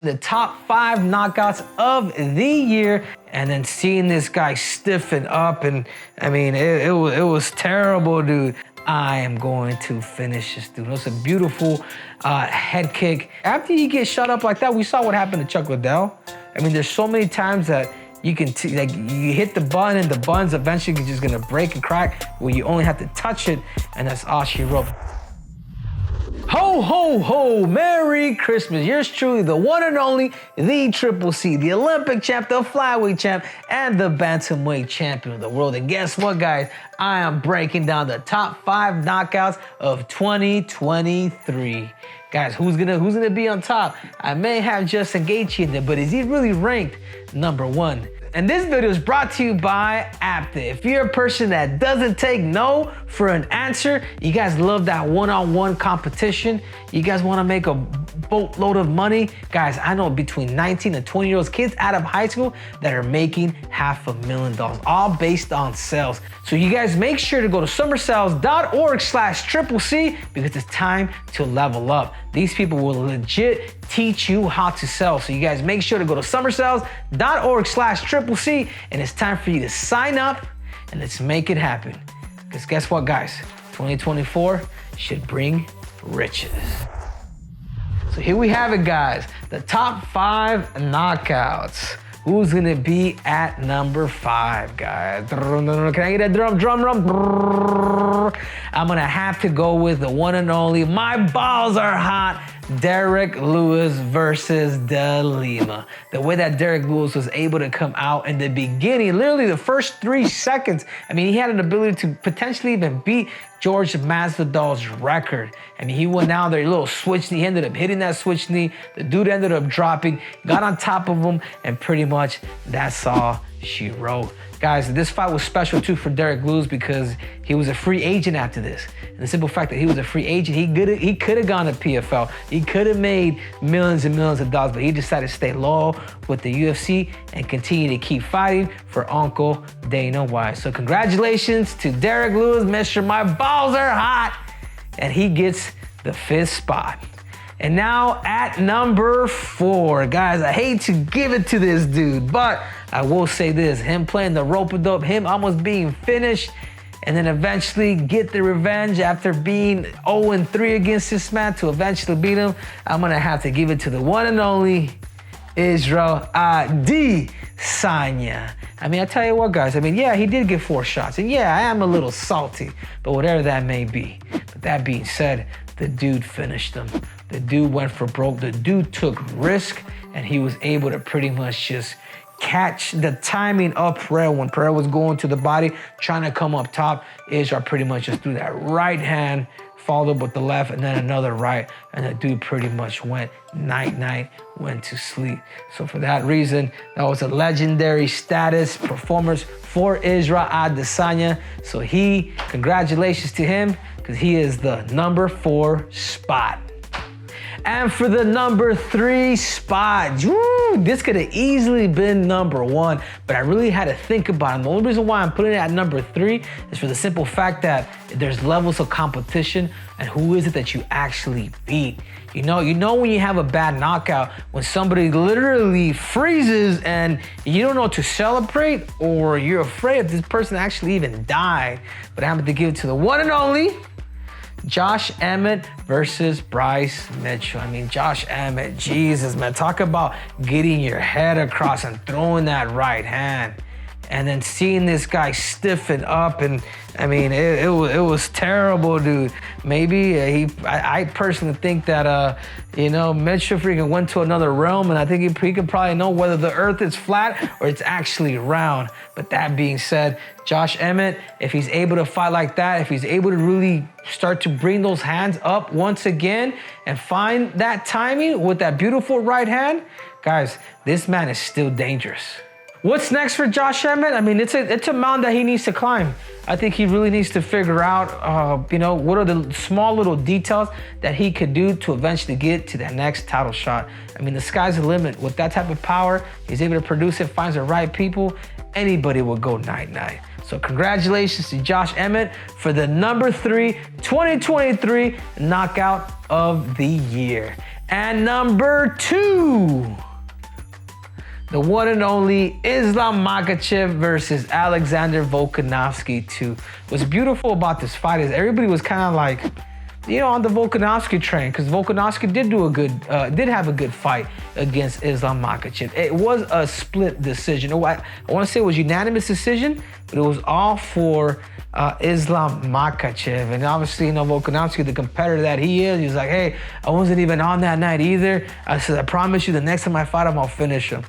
The top 5 knockouts of the year, and then seeing this guy stiffen up, and I mean, it was terrible, dude. I am going to finish this dude. It was a beautiful head kick. After you get shut up like that, we saw what happened to Chuck Liddell. I mean, there's so many times that you can, like, you hit the button and the button's eventually just gonna break and crack, where you only have to touch it, and that's all she wrote. Ho, ho, ho, Merry Christmas. Yours truly, the one and only, the Triple C, the Olympic champ, the flyweight champ, and the bantamweight champion of the world. And guess what, guys? I am breaking down the top 5 knockouts of 2023. Guys, who's gonna be on top? I may have Justin Gaethje in there, but is he really ranked number 1? And this video is brought to you by Aptive. If you're a person that doesn't take no for an answer, you guys love that one-on-one competition, you guys wanna make a boatload of money, guys, I know between 19 and 20-year-olds, kids out of high school that are making $500,000, all based on sales. So you guys make sure to go to summersales.org/CCC because it's time to level up. These people will legit teach you how to sell. So you guys make sure to go to summersales.org/CCC, and it's time for you to sign up and let's make it happen. Because guess what, guys? 2024 should bring riches. So here we have it, guys. The top 5 knockouts. Who's gonna be at number 5, guys? Can I get a drum? I'm gonna have to go with the one and only, my balls are hot, Derrick Lewis versus De Lima. The way that Derrick Lewis was able to come out in the beginning, literally the first 3 seconds, I mean, he had an ability to potentially even beat George Masvidal's record. I mean, he went out there, a little switch knee, he ended up hitting that switch knee. The dude ended up dropping, got on top of him, and pretty much that's all she wrote. Guys, this fight was special too for Derrick Lewis because he was a free agent after this. And the simple fact that he was a free agent, he could have gone to PFL. He could have made millions and millions of dollars, but he decided to stay loyal with the UFC and continue to keep fighting for Uncle Dana White. So congratulations to Derrick Lewis, Mr. My Balls Are Hot, and he gets the 5th spot. And now at number 4, guys, I hate to give it to this dude, but I will say this, him playing the rope-a-dope, him almost being finished, and then eventually get the revenge after being 0-3 against this man to eventually beat him, I'm gonna have to give it to the one and only Israel Adesanya. I mean, I tell you what, guys, I mean, yeah, he did get 4 shots, and yeah, I am a little salty, but whatever that may be. But that being said, the dude finished him. The dude went for broke. The dude took risk, and he was able to pretty much just catch the timing of Pereira. When Pereira was going to the body, trying to come up top, Israel pretty much just threw that right hand, followed up with the left, and then another right, and the dude pretty much went night-night, went to sleep. So for that reason, that was a legendary status performance for Israel Adesanya. So congratulations to him, because he is the number 4 spot. And for the number 3 spot, this could have easily been number 1, but I really had to think about it. The only reason why I'm putting it at number 3 is for the simple fact that there's levels of competition, and who is it that you actually beat? You know when you have a bad knockout, when somebody literally freezes and you don't know what to celebrate, or you're afraid if this person actually even died. But I have to give it to the one and only Josh Emmett versus Bryce Mitchell. I mean, Josh Emmett, Jesus, man, talk about getting your head across and throwing that right hand. And then seeing this guy stiffen up, and I mean, it was terrible, dude. Maybe I personally think that, Mitchell freaking went to another realm, and I think he could probably know whether the earth is flat or it's actually round. But that being said, Josh Emmett, if he's able to fight like that, if he's able to really start to bring those hands up once again and find that timing with that beautiful right hand, guys, this man is still dangerous. What's next for Josh Emmett? I mean, it's a mountain that he needs to climb. I think he really needs to figure out, what are the small little details that he could do to eventually get to that next title shot. I mean, the sky's the limit. With that type of power, he's able to produce it, finds the right people, anybody will go night-night. So congratulations to Josh Emmett for the number 3 2023 knockout of the year. And number 2, the one and only Islam Makhachev versus Alexander Volkanovski 2. What's beautiful about this fight is everybody was kind of like, on the Volkanovski train, because Volkanovski did have a good fight against Islam Makhachev. It was a split decision. I want to say it was unanimous decision, but it was all for Islam Makhachev. And obviously, Volkanovski, the competitor that he is, he's like, hey, I wasn't even on that night either. I said, I promise you, the next time I fight him, I'll finish him.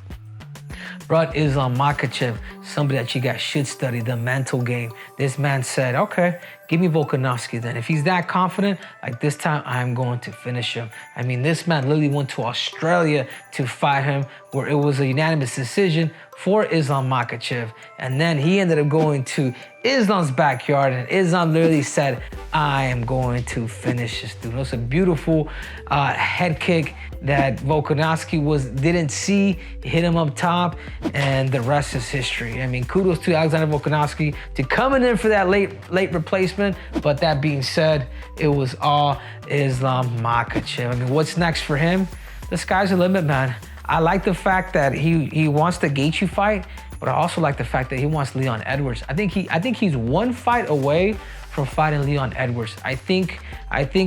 Brought Islam Makhachev, somebody that you guys should study, the mental game. This man said, okay, give me Volkanovski then. If he's that confident, like this time, I'm going to finish him. I mean, this man literally went to Australia to fight him, where it was a unanimous decision for Islam Makhachev. And then he ended up going to Islam's backyard, and Islam literally said, I am going to finish this dude. It was a beautiful head kick that Volkanovski didn't see, hit him up top, and the rest is history. I mean, kudos to Alexander Volkanovski to coming in for that late replacement, but that being said, it was all Islam Makhachev. I mean, what's next for him? The sky's the limit, man. I like the fact that he wants the Gaethje fight, but I also like the fact that he wants Leon Edwards. I think he's one fight away from fighting Leon Edwards. I think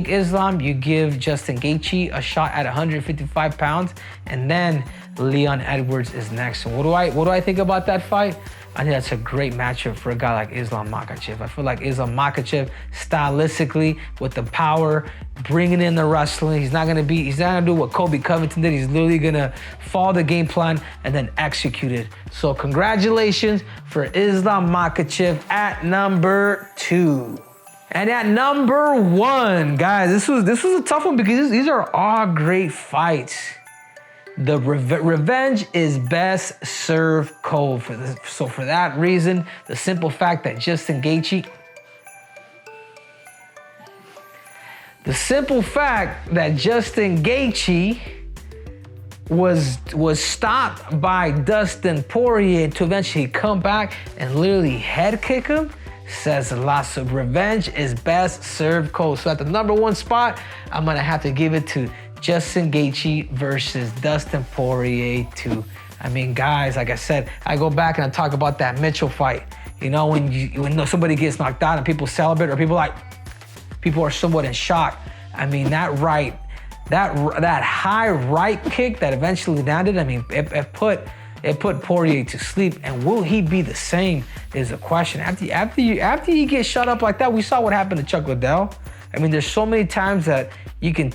Islam, you give Justin Gaethje a shot at 155 pounds, and then Leon Edwards is next. And what do I think about that fight? I think that's a great matchup for a guy like Islam Makhachev. I feel like Islam Makhachev, stylistically, with the power, bringing in the wrestling, he's not gonna do what Colby Covington did. He's literally gonna follow the game plan and then execute it. So congratulations for Islam Makhachev at number 2. And at number 1, guys, this was a tough one because these are all great fights. The revenge is best served cold for this. So for that reason, the simple fact that Justin Gaethje was stopped by Dustin Poirier to eventually come back and literally head kick him says a lot. So revenge is best served cold. So at the number 1 spot, I'm gonna have to give it to Justin Gaethje versus Dustin Poirier 2. I mean, guys, like I said, I go back and I talk about that Mitchell fight. When somebody gets knocked out and people celebrate, or people are somewhat in shock. I mean, that high right kick that eventually landed, I mean, it put Poirier to sleep. And will he be the same is a question. After you get shut up like that, we saw what happened to Chuck Liddell. I mean, there's so many times that you can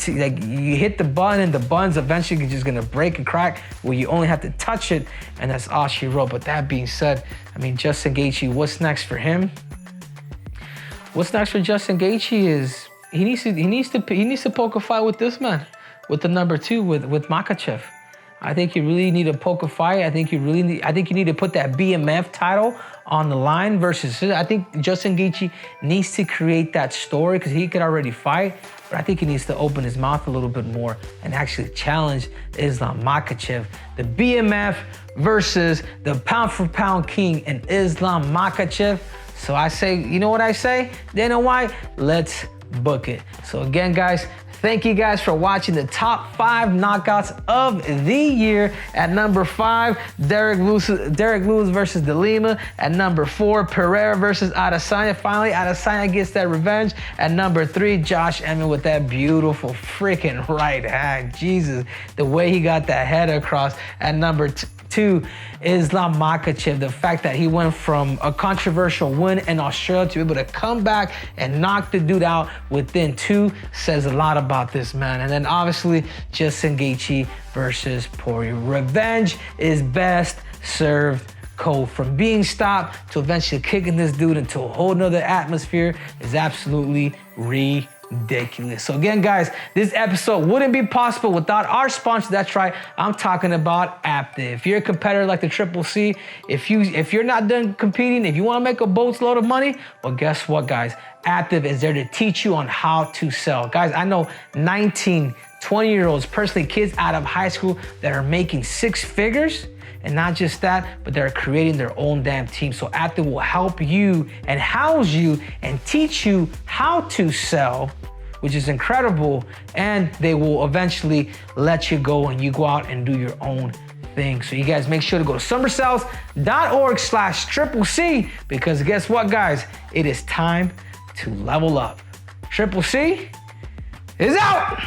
you hit the button and the button's eventually just gonna break and crack, where you only have to touch it, and that's all she wrote. But that being said, I mean, Justin Gaethje, what's next for him? What's next for Justin Gaethje is he needs to poke a fight with this man, with the number 2, with Makhachev. I think you really need to poke a fight. I think you need to put that BMF title on the line versus. I think Justin Gaethje needs to create that story because he could already fight, but I think he needs to open his mouth a little bit more and actually challenge Islam Makhachev. The BMF versus the pound for pound king and Islam Makhachev. So I say, you know what I say? Dana White, let's book it. So again, guys, thank you guys for watching the top 5 knockouts of the year. At number 5, Derek Lewis versus De Lima. At number 4, Pereira versus Adesanya. Finally, Adesanya gets that revenge. At number 3, Josh Emmett with that beautiful freaking right hand. Jesus, the way he got that head across. At number 2, Islam Makhachev. The fact that he went from a controversial win in Australia to be able to come back and knock the dude out within 2 says a lot about this man. And then obviously Justin Gaethje versus Poirier. Revenge is best served cold. From being stopped to eventually kicking this dude into a whole nother atmosphere is absolutely ridiculous. So again, guys, this episode wouldn't be possible without our sponsor. That's right, I'm talking about Aptive. If you're a competitor like the Triple C, if you're not done competing, if you want to make a boat's load of money, well, guess what, guys? Aptive is there to teach you on how to sell. Guys, I know 19, 20-year-olds, personally kids out of high school that are making 6 figures. And not just that, but they're creating their own damn team. So Aptive will help you and house you and teach you how to sell which is incredible, and they will eventually let you go and you go out and do your own thing. So you guys make sure to go to summercells.org/CCC, because guess what, guys? It is time to level up. Triple C is out.